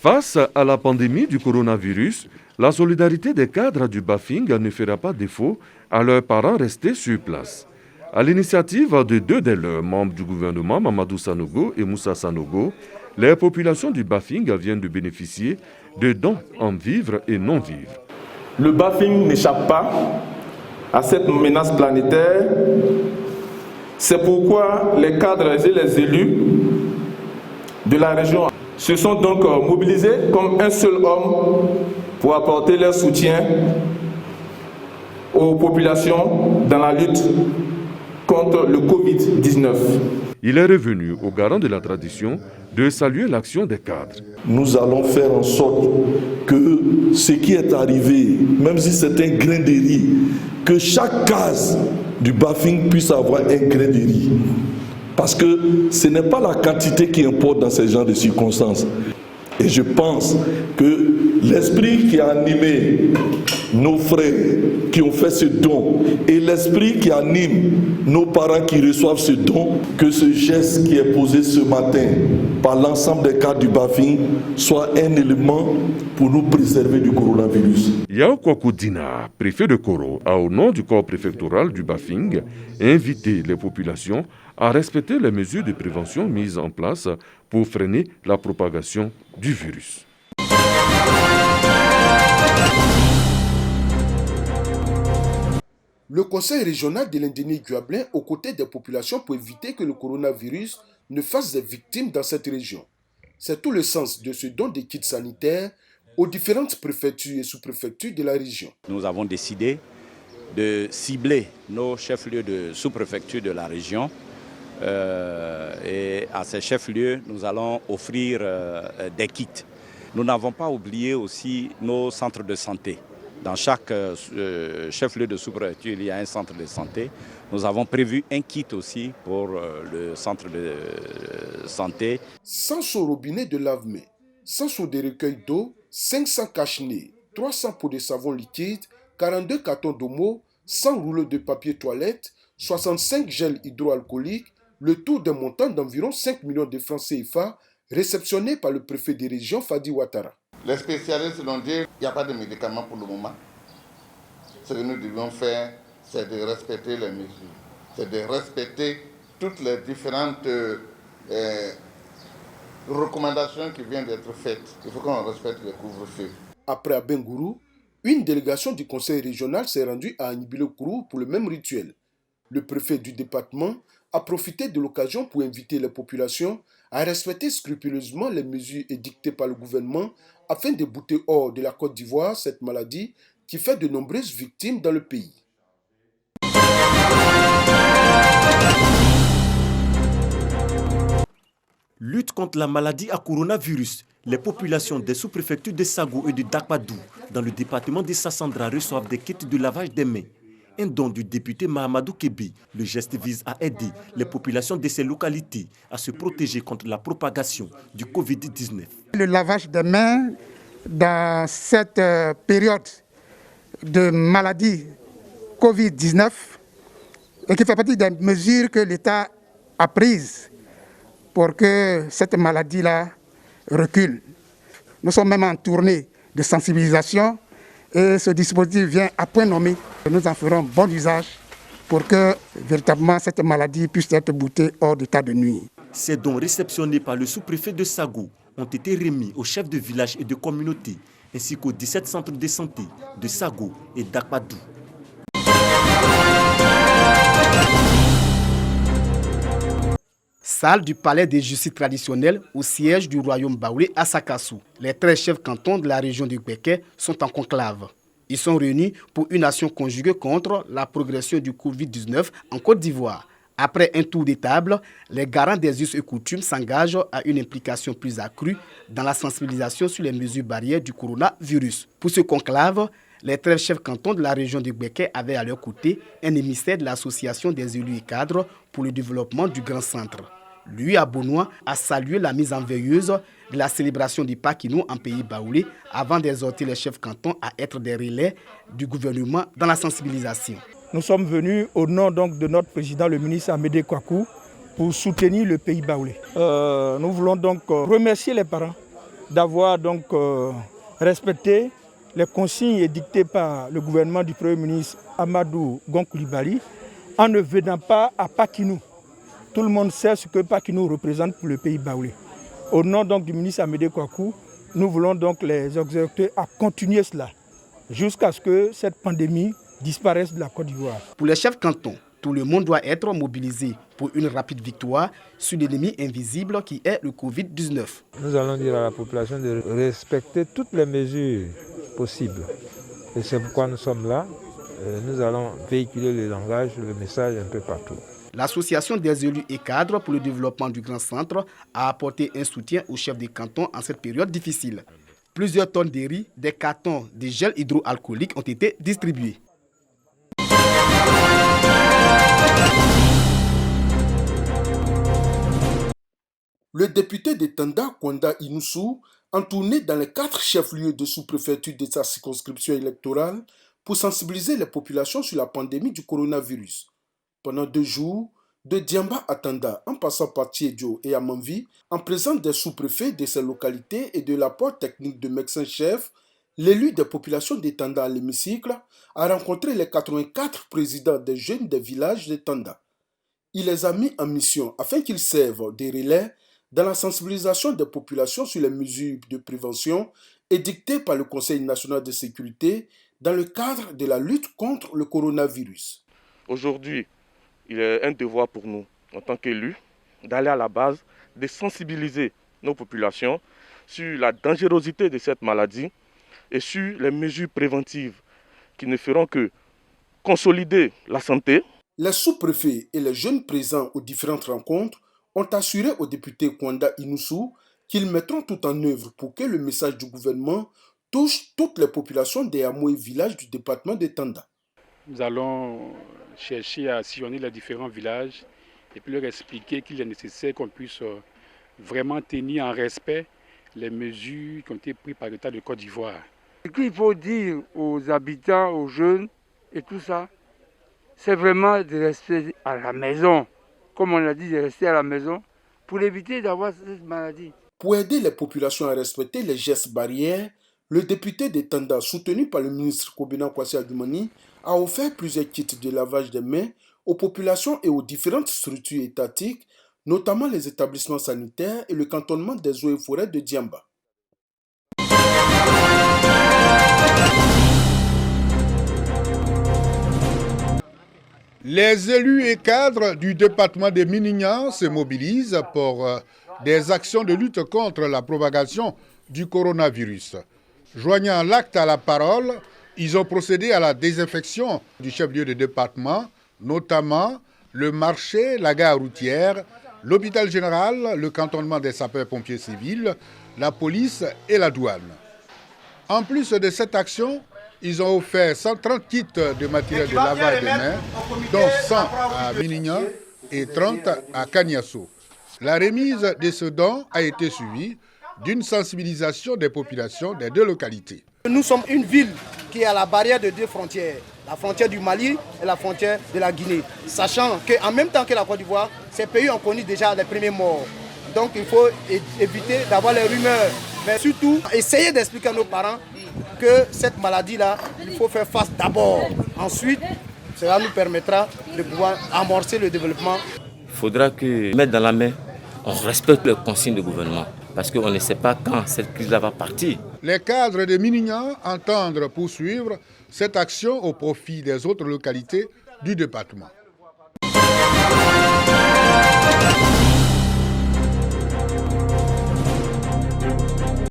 Face à la pandémie du coronavirus, la solidarité des cadres du Bafing ne fera pas défaut à leurs parents restés sur place. À l'initiative de deux des leurs membres du gouvernement, Mamadou Sanogo et Moussa Sanogo, les populations du Bafing viennent de bénéficier de dons en vivres et non-vivres. Le Bafing n'échappe pas à cette menace planétaire. C'est pourquoi les cadres et les élus de la région se sont donc mobilisés comme un seul homme pour apporter leur soutien aux populations dans la lutte contre le Covid-19. Il est revenu aux garants de la tradition de saluer l'action des cadres. Nous allons faire en sorte que ce qui est arrivé, même si c'est un grain de riz, que chaque case du Bafing puisse avoir un grain de riz. Parce que ce n'est pas la quantité qui importe dans ce genre de circonstances. Et je pense que l'esprit qui a animé nos frères qui ont fait ce don et l'esprit qui anime nos parents qui reçoivent ce don, que ce geste qui est posé ce matin par l'ensemble des cadres du Bafing soit un élément pour nous préserver du coronavirus. Yao Kwakoudina, préfet de Koro, a au nom du corps préfectoral du Bafing invité les populations à respecter les mesures de prévention mises en place pour freiner la propagation du virus. Le conseil régional de l'Indéni-Guablin aux côtés des populations pour éviter que le coronavirus ne fasse des victimes dans cette région. C'est tout le sens de ce don de kits sanitaires aux différentes préfectures et sous-préfectures de la région. Nous avons décidé de cibler nos chefs-lieux de sous-préfecture de la région. Et à ces chefs-lieux, nous allons offrir des kits. Nous n'avons pas oublié aussi nos centres de santé. Dans chaque chef-lieu de sous-préfecture, il y a un centre de santé. Nous avons prévu un kit aussi pour le centre de santé. 100 seaux robinets de lave-mains, 100 seaux de recueil d'eau, 500 cache-nez, 300 pots de savon liquide, 42 cartons d'omo, 100 rouleaux de papier toilette, 65 gels hydroalcooliques, le tout d'un montant d'environ 5 millions de francs CFA réceptionné par le préfet de région Fadi Ouattara. Les spécialistes l'ont dit, il n'y a pas de médicaments pour le moment. Ce que nous devons faire, c'est de respecter les mesures. C'est de respecter toutes les différentes recommandations qui viennent d'être faites. Il faut qu'on respecte les couvre-feux. Après Abengourou, une délégation du conseil régional s'est rendue à Anibile-Kourou pour le même rituel. Le préfet du département a profité de l'occasion pour inviter les populations à respecter scrupuleusement les mesures édictées par le gouvernement afin de bouter hors de la Côte d'Ivoire cette maladie qui fait de nombreuses victimes dans le pays. Lutte contre la maladie à coronavirus. Les populations des sous-préfectures de Sago et de Dakpadou dans le département de Sassandra reçoivent des kits de lavage des mains. Un don du député Mahamadou Kébi. Le geste vise à aider les populations de ces localités à se protéger contre la propagation du Covid-19. Le lavage des mains dans cette période de maladie Covid-19 et qui fait partie des mesures que l'État a prises pour que cette maladie-là recule. Nous sommes même en tournée de sensibilisation et ce dispositif vient à point nommé. Nous en ferons bon usage pour que véritablement cette maladie puisse être boutée hors d'état de nuit. Ces dons réceptionnés par le sous-préfet de Sago ont été remis aux chefs de village et de communauté ainsi qu'aux 17 centres de santé de Sago et d'Akpadou. Salle du palais des justices traditionnelles au siège du royaume Baoulé à Sakassou. Les 13 chefs cantons de la région du Béké sont en conclave. Ils sont réunis pour une action conjuguée contre la progression du Covid-19 en Côte d'Ivoire. Après un tour de table, les garants des us et coutumes s'engagent à une implication plus accrue dans la sensibilisation sur les mesures barrières du coronavirus. Pour ce conclave, les 13 chefs cantons de la région du Béké avaient à leur côté un émissaire de l'association des élus et cadres pour le développement du Grand Centre. Lui, à Benoît, a salué la mise en veilleuse de la célébration du Pakinou en pays baoulé avant d'exhorter les chefs cantons à être des relais du gouvernement dans la sensibilisation. Nous sommes venus au nom donc de notre président, le ministre Amédée Kouakou, pour soutenir le pays baoulé. Nous voulons donc remercier les parents d'avoir donc respecté les consignes édictées par le gouvernement du Premier ministre Amadou Gon Coulibaly en ne venant pas à Pakinou. Tout le monde sait ce que Pakinou représente pour le pays baoulé. Au nom donc du ministre Amédée Kouakou, nous voulons donc les exhorter à continuer cela jusqu'à ce que cette pandémie disparaisse de la Côte d'Ivoire. Pour les chefs cantons, tout le monde doit être mobilisé pour une rapide victoire sur l'ennemi invisible qui est le Covid-19. Nous allons dire à la population de respecter toutes les mesures possibles. Et c'est pourquoi nous sommes là. Nous allons véhiculer le langage, le message un peu partout. L'Association des élus et cadres pour le développement du Grand Centre a apporté un soutien aux chefs des cantons en cette période difficile. Plusieurs tonnes de riz, des cartons, des gels hydroalcooliques ont été distribués. Le député de Tanda, Kwanda Inoussou, en tournée dans les 4 chefs-lieux de sous-préfecture de sa circonscription électorale pour sensibiliser les populations sur la pandémie du coronavirus. Pendant 2 jours, de Diamba à Tanda, en passant par Tiedjo et Amanvi, en présence des sous-préfets de ces localités et de l'apport technique de médecins-chefs, l'élu des populations de Tanda à l'hémicycle a rencontré les 84 présidents des jeunes des villages de Tanda. Il les a mis en mission afin qu'ils servent de relais dans la sensibilisation des populations sur les mesures de prévention édictées par le Conseil national de sécurité dans le cadre de la lutte contre le coronavirus. Aujourd'hui, il est un devoir pour nous, en tant qu'élus, d'aller à la base, de sensibiliser nos populations sur la dangerosité de cette maladie et sur les mesures préventives qui ne feront que consolider la santé. Les sous-préfets et les jeunes présents aux différentes rencontres ont assuré au député Kwanda Inoussou qu'ils mettront tout en œuvre pour que le message du gouvernement touche toutes les populations des hameaux et villages du département de Tanda. Nous allons chercher à sillonner les différents villages et puis leur expliquer qu'il est nécessaire qu'on puisse vraiment tenir en respect les mesures qui ont été prises par l'État de Côte d'Ivoire. Ce qu'il faut dire aux habitants, aux jeunes et tout ça, c'est vraiment de rester à la maison. Comme on a dit, de rester à la maison pour éviter d'avoir cette maladie. Pour aider les populations à respecter les gestes barrières, le député de Tanda, soutenu par le ministre Kobena Kwasi Adjoumani, a offert plusieurs kits de lavage des mains aux populations et aux différentes structures étatiques, notamment les établissements sanitaires et le cantonnement des eaux et forêts de Diamba. Les élus et cadres du département de Minignan se mobilisent pour des actions de lutte contre la propagation du coronavirus. Joignant l'acte à la parole, ils ont procédé à la désinfection du chef-lieu de département, notamment le marché, la gare routière, l'hôpital général, le cantonnement des sapeurs-pompiers civils, la police et la douane. En plus de cette action, ils ont offert 130 kits de matériel de lavage des mains, dont 100 à Minignan et 30 à Kaniasso. La remise de ce don a été suivie d'une sensibilisation des populations des 2 localités. Nous sommes une ville qui est à la barrière de 2 frontières, la frontière du Mali et la frontière de la Guinée. Sachant qu'en même temps que la Côte d'Ivoire, ces pays ont connu déjà les premiers morts. Donc il faut éviter d'avoir les rumeurs, mais surtout essayer d'expliquer à nos parents que cette maladie-là, il faut faire face d'abord. Ensuite, cela nous permettra de pouvoir amorcer le développement. Il faudra que, mettre dans la main, on respecte les consignes du gouvernement. Parce qu'on ne sait pas quand cette crise-là va partir. Les cadres de Minignan entendent poursuivre cette action au profit des autres localités du département.